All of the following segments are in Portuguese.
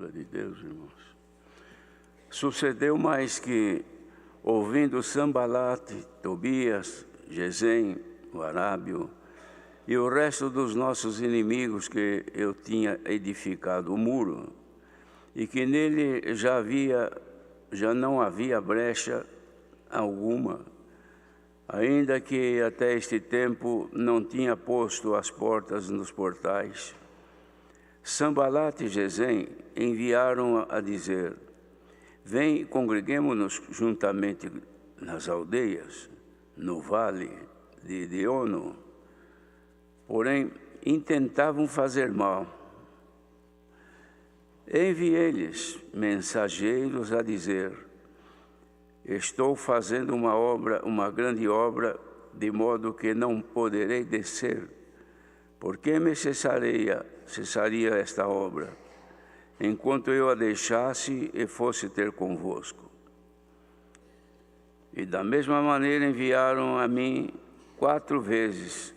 Palavra de Deus, irmãos. Sucedeu mais que, ouvindo Sambalate, Tobias, Gesem, o arábio, e o resto dos nossos inimigos, que eu tinha edificado o muro, e que nele já não havia brecha alguma, ainda que até este tempo não tinha posto as portas nos portais. Sambalate e Gesem enviaram a dizer: vem, congreguemo-nos juntamente nas aldeias, no vale de Diono. Porém, intentavam fazer mal. Enviei-lhes mensageiros a dizer: estou fazendo uma grande obra, de modo que não poderei descer. Por que me cessaria esta obra, enquanto eu a deixasse e fosse ter convosco? E da mesma maneira enviaram a mim 4 vezes,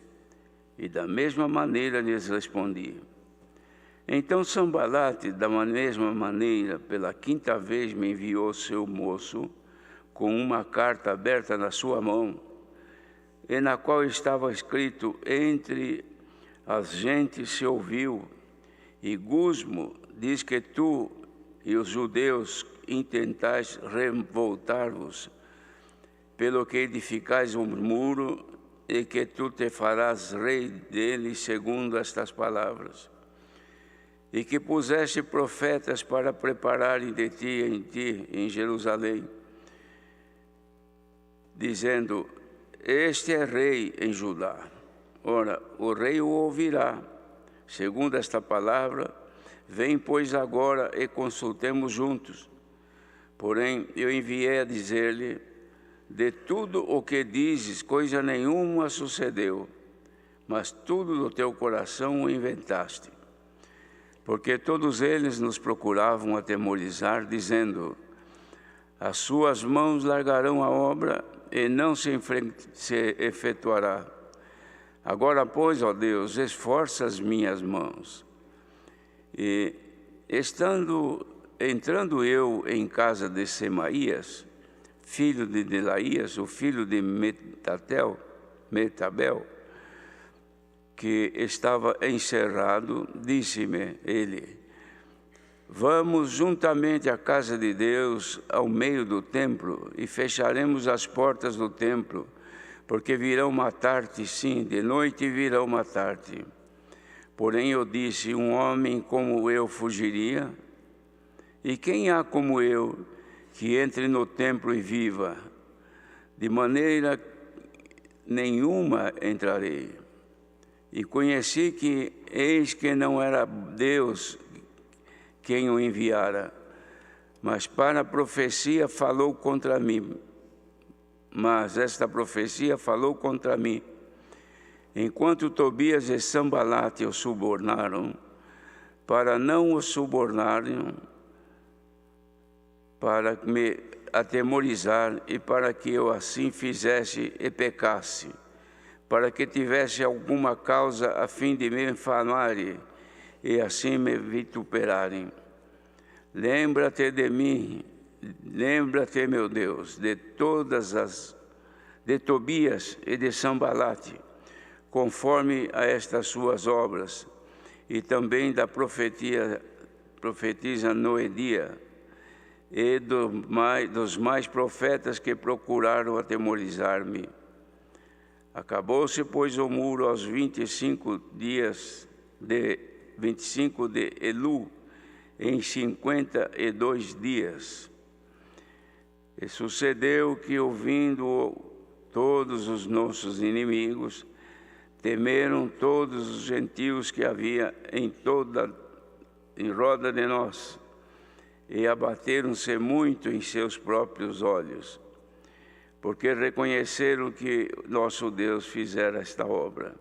e da mesma maneira lhes respondi. Então Sambalate, da mesma maneira, pela 5ª vez me enviou seu moço, com uma carta aberta na sua mão, e na qual estava escrito: entre as gentes se ouviu, e Gusmo diz que tu e os judeus intentais revoltar-vos, pelo que edificais um muro, e que tu te farás rei dele, segundo estas palavras. E que puseste profetas para prepararem de ti em Jerusalém, dizendo: este é rei em Judá. Ora, o rei o ouvirá, segundo esta palavra. Vem, pois, agora e consultemos juntos. Porém, eu enviei a dizer-lhe: de tudo o que dizes, coisa nenhuma sucedeu, mas tudo do teu coração o inventaste. Porque todos eles nos procuravam atemorizar, dizendo: as suas mãos largarão a obra e não se efetuará. Agora, pois, ó Deus, esforça as minhas mãos. E entrando eu em casa de Semaías, filho de Delaías, o filho de Metabel, que estava encerrado, disse-me ele: vamos juntamente à casa de Deus, ao meio do templo, e fecharemos as portas do templo, porque virão matar-te, sim, de noite virão matar-te. Porém eu disse: um homem como eu fugiria? E quem há como eu que entre no templo e viva? De maneira nenhuma entrarei. E conheci que eis que não era Deus quem o enviara, mas para a profecia falou contra mim. Mas esta profecia falou contra mim. Enquanto Tobias e Sambalate o subornaram, para não o subornarem, para me atemorizar e para que eu assim fizesse e pecasse, para que tivesse alguma causa a fim de me infamarem e assim me vituperarem. Lembra-te de mim, lembra-te, meu Deus, de Tobias e de Sambalate, conforme a estas suas obras, e também da profetisa Noedia, e dos mais profetas que procuraram atemorizar-me. Acabou-se, pois, o muro aos 25 de Elu, em 52 dias. E sucedeu que, ouvindo todos os nossos inimigos, temeram todos os gentios que havia em roda de nós, e abateram-se muito em seus próprios olhos, porque reconheceram que nosso Deus fizera esta obra.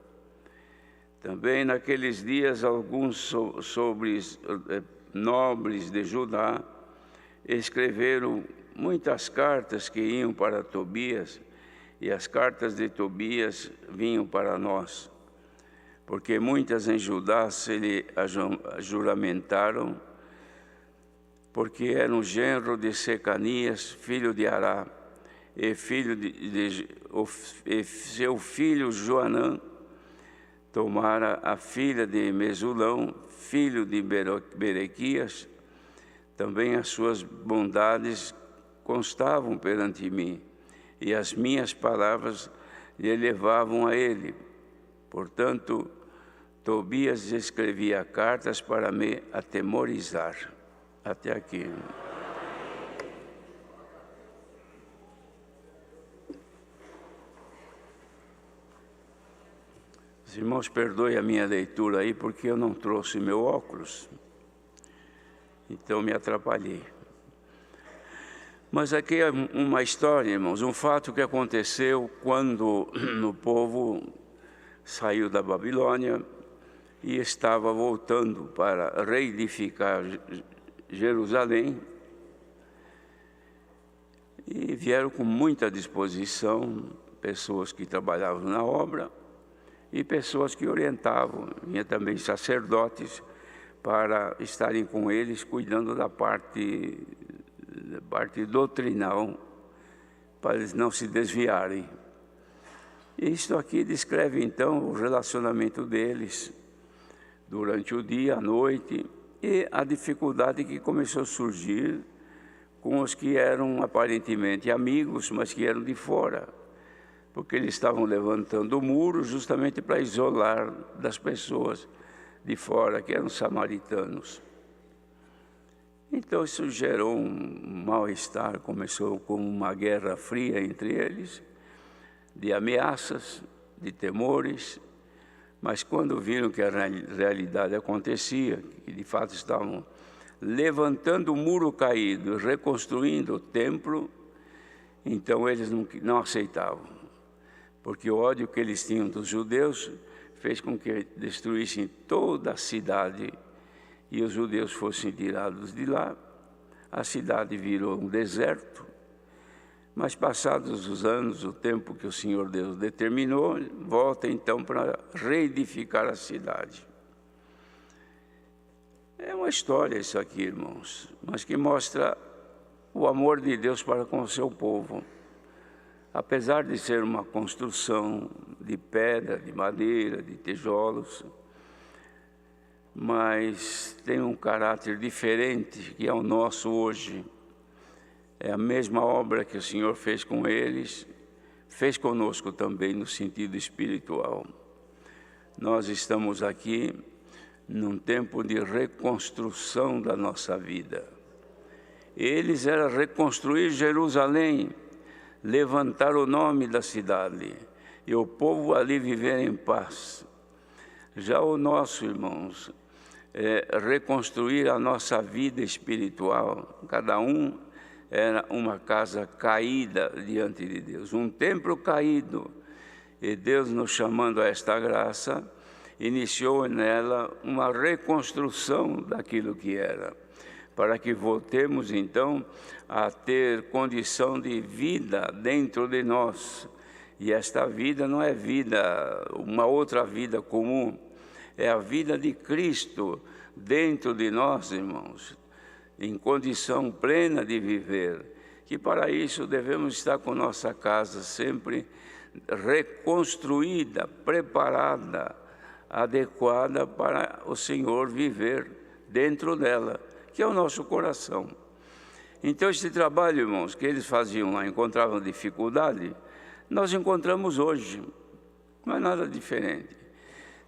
Também naqueles dias alguns nobres de Judá escreveram muitas cartas que iam para Tobias, e as cartas de Tobias vinham para nós, porque muitas em Judá se lhe juramentaram, porque era um genro de Secanias, filho de Ará, e seu filho Joanã tomara a filha de Mesulão, filho de Berequias. Também as suas bondades constavam perante mim, e as minhas palavras lhe levavam a ele. Portanto, Tobias escrevia cartas para me atemorizar. Até aqui. Os irmãos, perdoem a minha leitura aí, porque eu não trouxe meu óculos. Então me atrapalhei. Mas aqui é uma história, irmãos, um fato que aconteceu quando o povo saiu da Babilônia e estava voltando para reedificar Jerusalém, e vieram com muita disposição pessoas que trabalhavam na obra e pessoas que orientavam, e também sacerdotes, para estarem com eles cuidando da parte doutrinal, para eles não se desviarem. Isto aqui descreve então o relacionamento deles durante o dia, a noite, e a dificuldade que começou a surgir com os que eram aparentemente amigos, mas que eram de fora, porque eles estavam levantando o muro justamente para isolar das pessoas de fora, que eram samaritanos. Então isso gerou um mal-estar, começou com uma guerra fria entre eles, de ameaças, de temores. Mas quando viram que a realidade acontecia, que de fato estavam levantando o muro caído, reconstruindo o templo, então eles não aceitavam, porque o ódio que eles tinham dos judeus fez com que destruíssem toda a cidade e os judeus fossem tirados de lá. A cidade virou um deserto. Mas passados os anos, o tempo que o Senhor Deus determinou, volta então para reedificar a cidade. É uma história isso aqui, irmãos, mas que mostra o amor de Deus para com o seu povo. Apesar de ser uma construção de pedra, de madeira, de tijolos, mas tem um caráter diferente que é o nosso hoje. É a mesma obra que o Senhor fez com eles, fez conosco também no sentido espiritual. Nós estamos aqui num tempo de reconstrução da nossa vida. Eles eram reconstruir Jerusalém, levantar o nome da cidade e o povo ali viver em paz. Já o nosso, irmãos, é reconstruir a nossa vida espiritual. Cada um era uma casa caída diante de Deus, um templo caído. E Deus, nos chamando a esta graça, iniciou nela uma reconstrução daquilo que era, para que voltemos então a ter condição de vida dentro de nós. E esta vida não é vida, uma outra vida comum, é a vida de Cristo dentro de nós, irmãos, em condição plena de viver, que para isso devemos estar com nossa casa sempre reconstruída, preparada, adequada para o Senhor viver dentro dela, que é o nosso coração. Então este trabalho, irmãos, que eles faziam lá, encontravam dificuldade, nós encontramos hoje, não é nada diferente.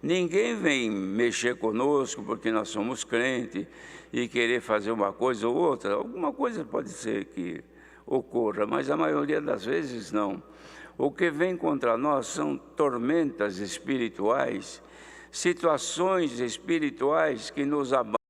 Ninguém vem mexer conosco porque nós somos crentes e querer fazer uma coisa ou outra. Alguma coisa pode ser que ocorra, mas a maioria das vezes não. O que vem contra nós são tormentas espirituais, situações espirituais que nos abalam.